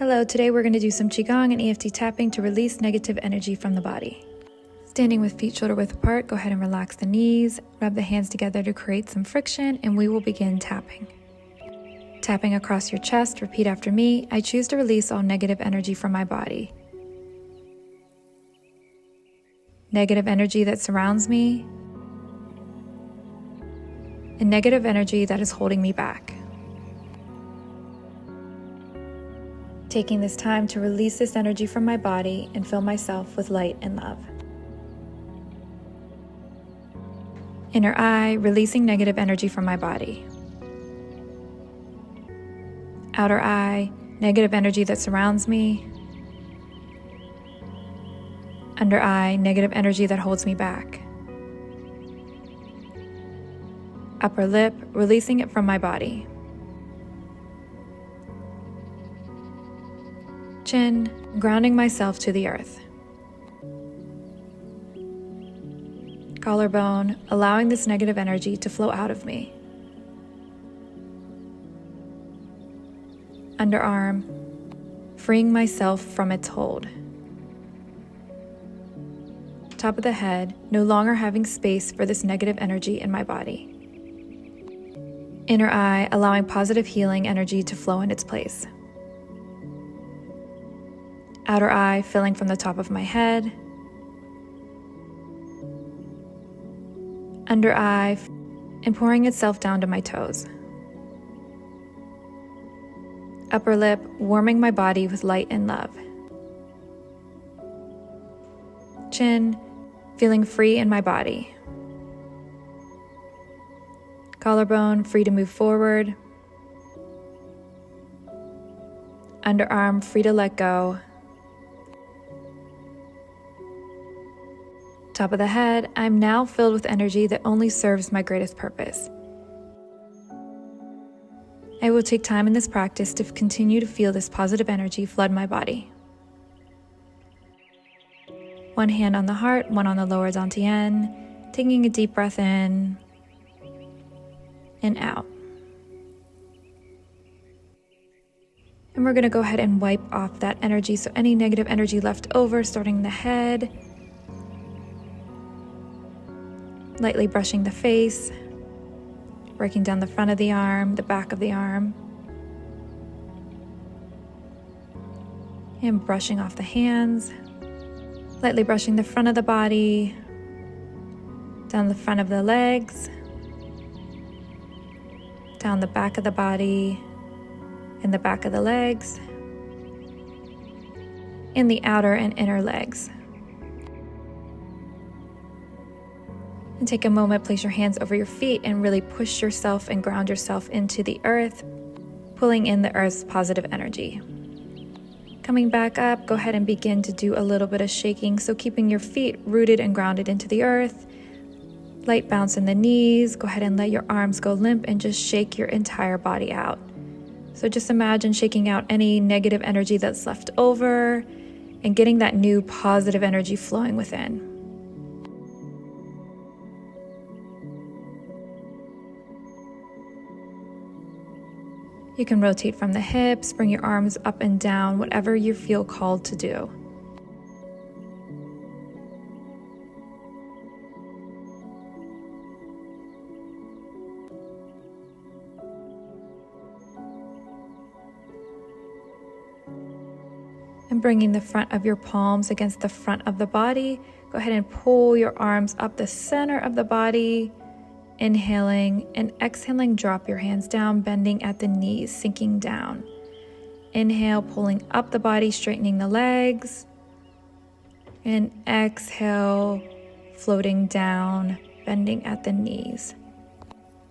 Hello, today we're going to do some Qigong and EFT tapping to release negative energy from the body. Standing with feet shoulder width apart, go ahead and relax the knees, rub the hands together to create some friction, and we will begin tapping. Tapping across your chest, repeat after me. I choose to release all negative energy from my body. Negative energy that surrounds me, and negative energy that is holding me back. Taking this time to release this energy from my body and fill myself with light and love. Inner eye, releasing negative energy from my body. Outer eye, negative energy that surrounds me. Under eye, negative energy that holds me back. Upper lip, releasing it from my body. Chin, grounding myself to the earth. Collarbone, allowing this negative energy to flow out of me. Underarm, freeing myself from its hold. Top of the head, no longer having space for this negative energy in my body. Inner eye, allowing positive healing energy to flow in its place. Outer eye, filling from the top of my head. Under eye, and pouring itself down to my toes. Upper lip, warming my body with light and love. Chin, feeling free in my body. Collarbone, free to move forward. Underarm, free to let go. Top of the head, I'm now filled with energy that only serves my greatest purpose. I will take time in this practice to continue to feel this positive energy flood my body. One hand on the heart, one on the lower dantian, taking a deep breath in and out. And we're going to go ahead and wipe off that energy, so any negative energy left over, starting in the head, lightly brushing the face, working down the front of the arm, the back of the arm, and brushing off the hands, lightly brushing the front of the body, down the front of the legs, down the back of the body, and the back of the legs, and the outer and inner legs. And take a moment, place your hands over your feet and really push yourself and ground yourself into the earth, pulling in the earth's positive energy. Coming back up, go ahead and begin to do a little bit of shaking, so keeping your feet rooted and grounded into the earth. Light bounce in the knees, go ahead and let your arms go limp and just shake your entire body out. So just imagine shaking out any negative energy that's left over and getting that new positive energy flowing within. You can rotate from the hips, bring your arms up and down, whatever you feel called to do. And bringing the front of your palms against the front of the body, go ahead and pull your arms up the center of the body. Inhaling and exhaling, drop your hands down, bending at the knees, sinking down. Inhale, pulling up the body, straightening the legs. And exhale, floating down, bending at the knees.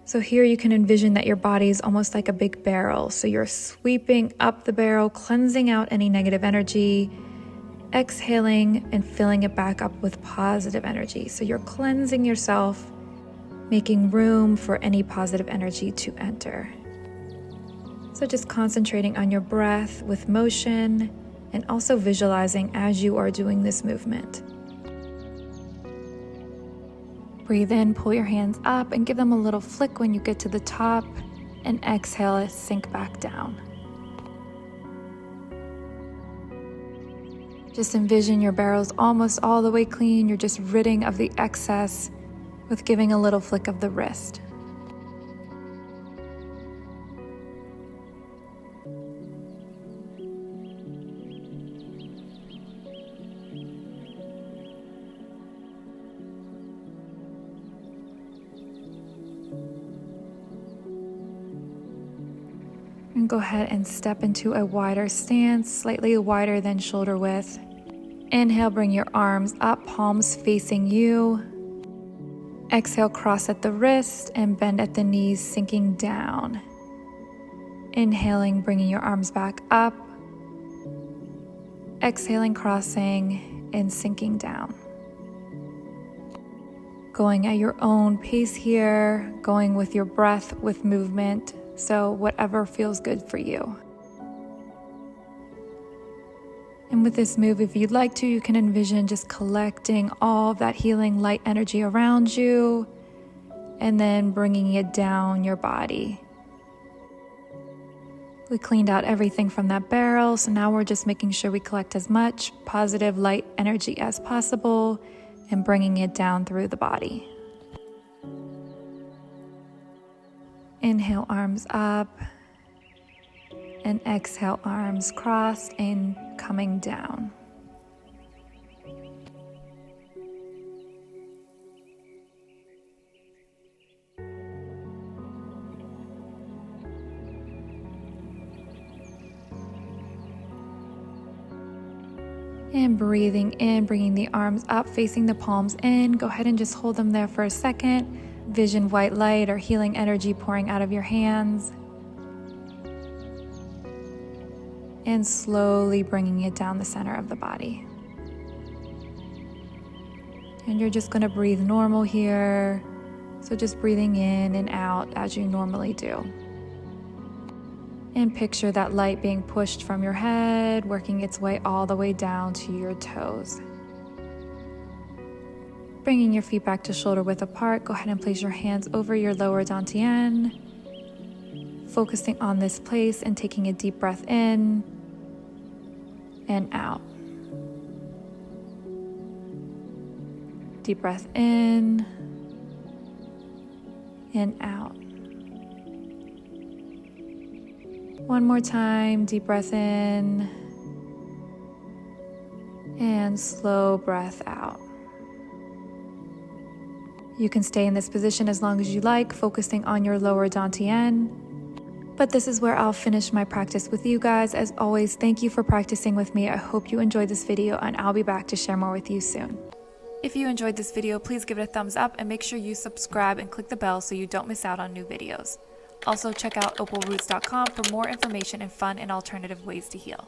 So here you can envision that your body is almost like a big barrel. So you're sweeping up the barrel, cleansing out any negative energy, exhaling and filling it back up with positive energy. So you're cleansing yourself, making room for any positive energy to enter. So just concentrating on your breath with motion and also visualizing as you are doing this movement. Breathe in, pull your hands up and give them a little flick when you get to the top, and exhale, sink back down. Just envision your barrel's almost all the way clean. You're just ridding of the excess with giving a little flick of the wrist. And go ahead and step into a wider stance, slightly wider than shoulder width. Inhale, bring your arms up, palms facing you. Exhale, cross at the wrist and bend at the knees, sinking down. Inhaling, bringing your arms back up. Exhaling, crossing and sinking down. Going at your own pace here, going with your breath, with movement. So whatever feels good for you. And with this move, if you'd like to, you can envision just collecting all of that healing light energy around you and then bringing it down your body. We cleaned out everything from that barrel, so now we're just making sure we collect as much positive light energy as possible and bringing it down through the body. Inhale, arms up, and exhale, arms crossed and coming down. And breathing in, bringing the arms up, facing the palms in. Go ahead and just hold them there for a second. Vision white light or healing energy pouring out of your hands. And slowly bringing it down the center of the body. And you're just going to breathe normal here. So just breathing in and out as you normally do. And picture that light being pushed from your head, working its way all the way down to your toes. Bringing your feet back to shoulder width apart, go ahead and place your hands over your lower dantian. Focusing on this place and taking a deep breath in and out. Deep breath in and out. One more time, deep breath in and slow breath out. You can stay in this position as long as you like, focusing on your lower dantian. But this is where I'll finish my practice with you guys. As always, thank you for practicing with me. I hope you enjoyed this video and I'll be back to share more with you soon. If you enjoyed this video, please give it a thumbs up and make sure you subscribe and click the bell so you don't miss out on new videos. Also check out opalroots.com for more information and fun and alternative ways to heal.